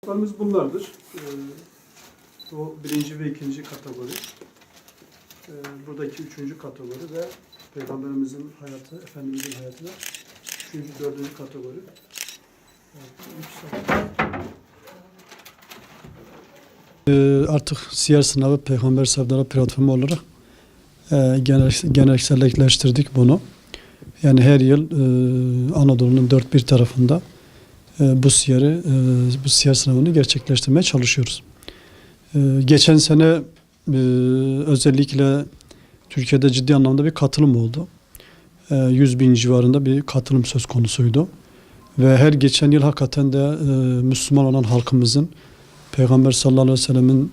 Kitaplarımız bunlardır. O birinci ve ikinci kategori. Buradaki üçüncü kategori ve Peygamberimizin hayatı, Efendimizin hayatı da üçüncü, dördüncü kategori. Artık siyer sınavı Peygamber Sevdaları platformu olarak gelenekselleştirdik bunu. Yani her yıl Anadolu'nun dört bir tarafında bu siyer sınavını gerçekleştirmeye çalışıyoruz. Geçen sene özellikle Türkiye'de ciddi anlamda bir katılım oldu. 100 bin civarında bir katılım söz konusuydu. Ve her geçen yıl hakikaten de Müslüman olan halkımızın, Peygamber sallallahu aleyhi ve sellemin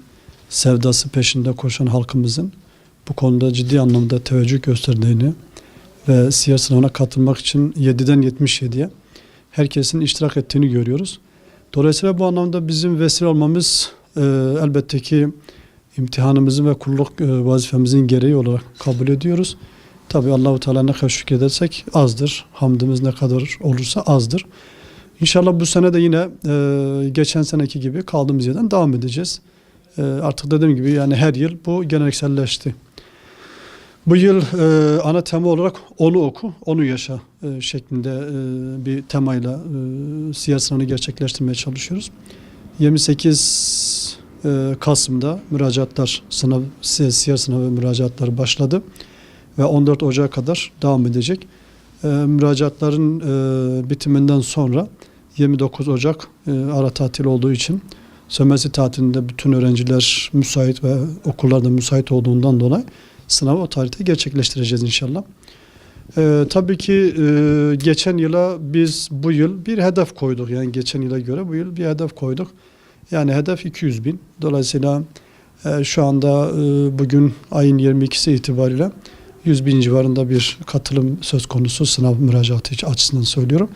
sevdası peşinde koşan halkımızın bu konuda ciddi anlamda teveccüh gösterdiğini ve siyer sınavına katılmak için 7'den 77'ye herkesin iştirak ettiğini görüyoruz. Dolayısıyla bu anlamda bizim vesile olmamız elbette ki imtihanımızın ve kulluk vazifemizin gereği olarak kabul ediyoruz. Tabi Allah-u Teala ne kadar şükredersek azdır. Hamdımız ne kadar olursa azdır. İnşallah bu sene de yine geçen seneki gibi kaldığımız yerden devam edeceğiz. Artık dediğim gibi yani her yıl bu gelenekselleşti. Bu yıl ana tema olarak onu oku, onu yaşa şeklinde bir temayla siyer sınavını gerçekleştirmeye çalışıyoruz. 28 Kasım'da siyer sınavı müracaatları başladı ve 14 Ocak'a kadar devam edecek. Müracaatların bitiminden sonra 29 Ocak ara tatil olduğu için sömestr tatilinde bütün öğrenciler müsait ve okullarda müsait olduğundan dolayı sınavı o tarihte gerçekleştireceğiz inşallah. Tabii ki geçen yıla biz bu yıl bir hedef koyduk. Yani geçen yıla göre bu yıl bir hedef koyduk. Yani hedef 200 bin. Dolayısıyla şu anda bugün ayın 22'si itibariyle 100 bin civarında bir katılım söz konusu sınav müracaatı açısından söylüyorum.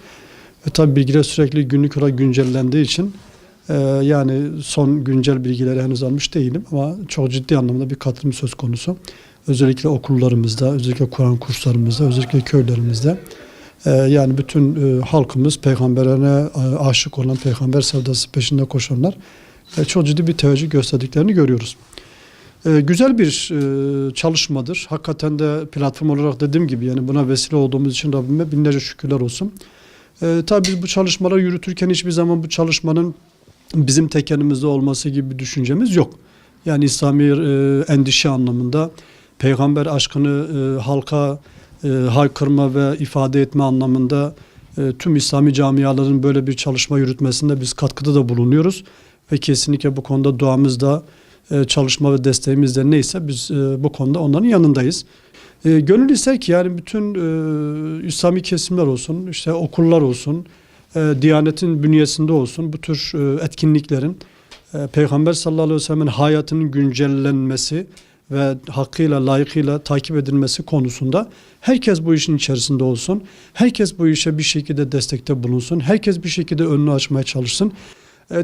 Ve tabii bilgiler sürekli günlük olarak güncellendiği için yani son güncel bilgileri henüz almış değilim ama çok ciddi anlamda bir katılım söz konusu. Özellikle okullarımızda, özellikle Kur'an kurslarımızda, özellikle köylerimizde yani bütün halkımız peygamberine aşık olan, peygamber sevdası peşinde koşanlar çok ciddi bir teveccüh gösterdiklerini görüyoruz. Güzel bir çalışmadır. Hakikaten de platform olarak dediğim gibi yani buna vesile olduğumuz için Rabbime binlerce şükürler olsun. Tabii biz bu çalışmaları yürütürken hiçbir zaman bu çalışmanın bizim tek elimizde olması gibi bir düşüncemiz yok. Yani İslami endişe anlamında peygamber aşkını halka haykırma ve ifade etme anlamında tüm İslami camiaların böyle bir çalışma yürütmesinde biz katkıda da bulunuyoruz. Ve kesinlikle bu konuda duamızda, çalışma ve desteğimiz de neyse biz bu konuda onların yanındayız. Gönül ister ki yani bütün İslami kesimler olsun, işte okullar olsun, Diyanet'in bünyesinde olsun bu tür etkinliklerin Peygamber sallallahu aleyhi ve sellem'in hayatının güncellenmesi ve hakkıyla, layıkıyla takip edilmesi konusunda herkes bu işin içerisinde olsun. Herkes bu işe bir şekilde destekte bulunsun. Herkes bir şekilde önünü açmaya çalışsın.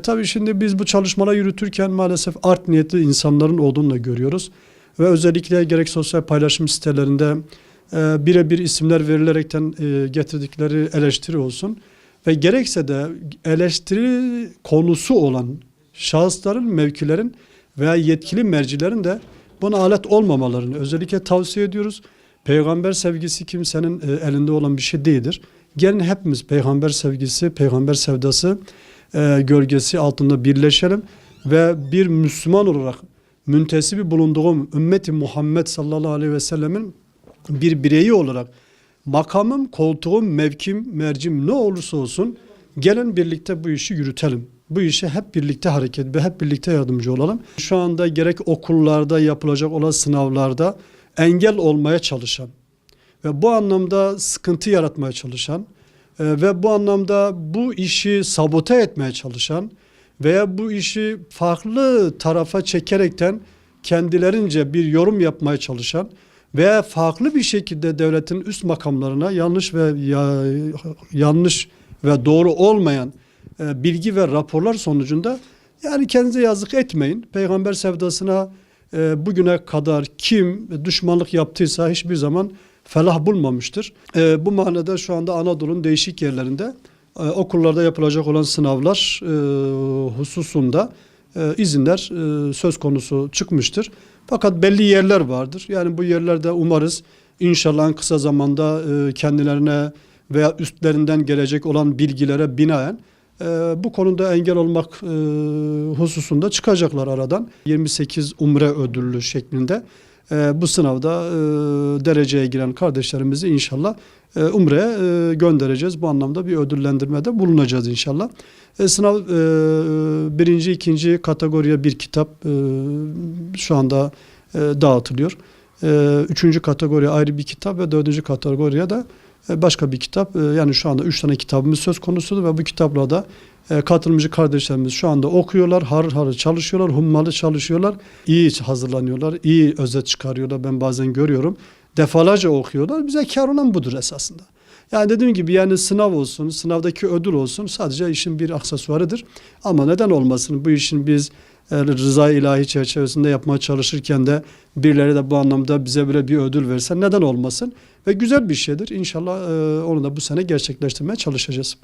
Tabii şimdi biz bu çalışmaları yürütürken maalesef art niyetli insanların olduğunu da görüyoruz. Ve özellikle gerek sosyal paylaşım sitelerinde birebir isimler verilerekten getirdikleri eleştiri olsun. Ve gerekse de eleştiri konusu olan şahısların, mevkilerin veya yetkili mercilerin de buna alet olmamalarını özellikle tavsiye ediyoruz. Peygamber sevgisi kimsenin elinde olan bir şey değildir. Gelin hepimiz peygamber sevgisi, peygamber sevdası gölgesi altında birleşelim ve bir Müslüman olarak müntesibi bulunduğum ümmeti Muhammed sallallahu aleyhi ve sellemin bir bireyi olarak makamım, koltuğum, mevkim, mercim ne olursa olsun gelin birlikte bu işi yürütelim. Bu işe hep birlikte hareket ve hep birlikte yardımcı olalım. Şu anda gerek okullarda yapılacak olan sınavlarda engel olmaya çalışan ve bu anlamda sıkıntı yaratmaya çalışan ve bu anlamda bu işi sabote etmeye çalışan veya bu işi farklı tarafa çekerekten kendilerince bir yorum yapmaya çalışan veya farklı bir şekilde devletin üst makamlarına yanlış ve doğru olmayan bilgi ve raporlar sonucunda yani kendinize yazık etmeyin. Peygamber sevdasına bugüne kadar kim düşmanlık yaptıysa hiçbir zaman felah bulmamıştır. Bu manada şu anda Anadolu'nun değişik yerlerinde okullarda yapılacak olan sınavlar hususunda izinler söz konusu çıkmıştır. Fakat belli yerler vardır. Yani bu yerlerde umarız inşallah en kısa zamanda kendilerine veya üstlerinden gelecek olan bilgilere binaen bu konuda engel olmak hususunda çıkacaklar aradan. 28 Umre ödüllü şeklinde bu sınavda dereceye giren kardeşlerimizi inşallah Umre'ye göndereceğiz. Bu anlamda bir ödüllendirmede bulunacağız inşallah. Sınav birinci, ikinci kategoriye bir kitap şu anda dağıtılıyor. Üçüncü kategoriye ayrı bir kitap ve dördüncü kategoriye de başka bir kitap. Yani şu anda 3 tane kitabımız söz konusudur ve bu kitapla da katılımcı kardeşlerimiz şu anda okuyorlar, harıl harıl çalışıyorlar, hummalı çalışıyorlar, iyi hazırlanıyorlar, iyi özet çıkarıyorlar. Ben bazen görüyorum. Defalarca okuyorlar. Bize kâr olan budur esasında. Yani dediğim gibi yani sınav olsun, sınavdaki ödül olsun sadece işin bir aksesuarıdır. Ama neden olmasın? Bu işin biz rıza-i ilahi çerçevesinde yapmaya çalışırken de birileri de bu anlamda bize böyle bir ödül verse neden olmasın? Ve güzel bir şeydir. İnşallah onu da bu sene gerçekleştirmeye çalışacağız.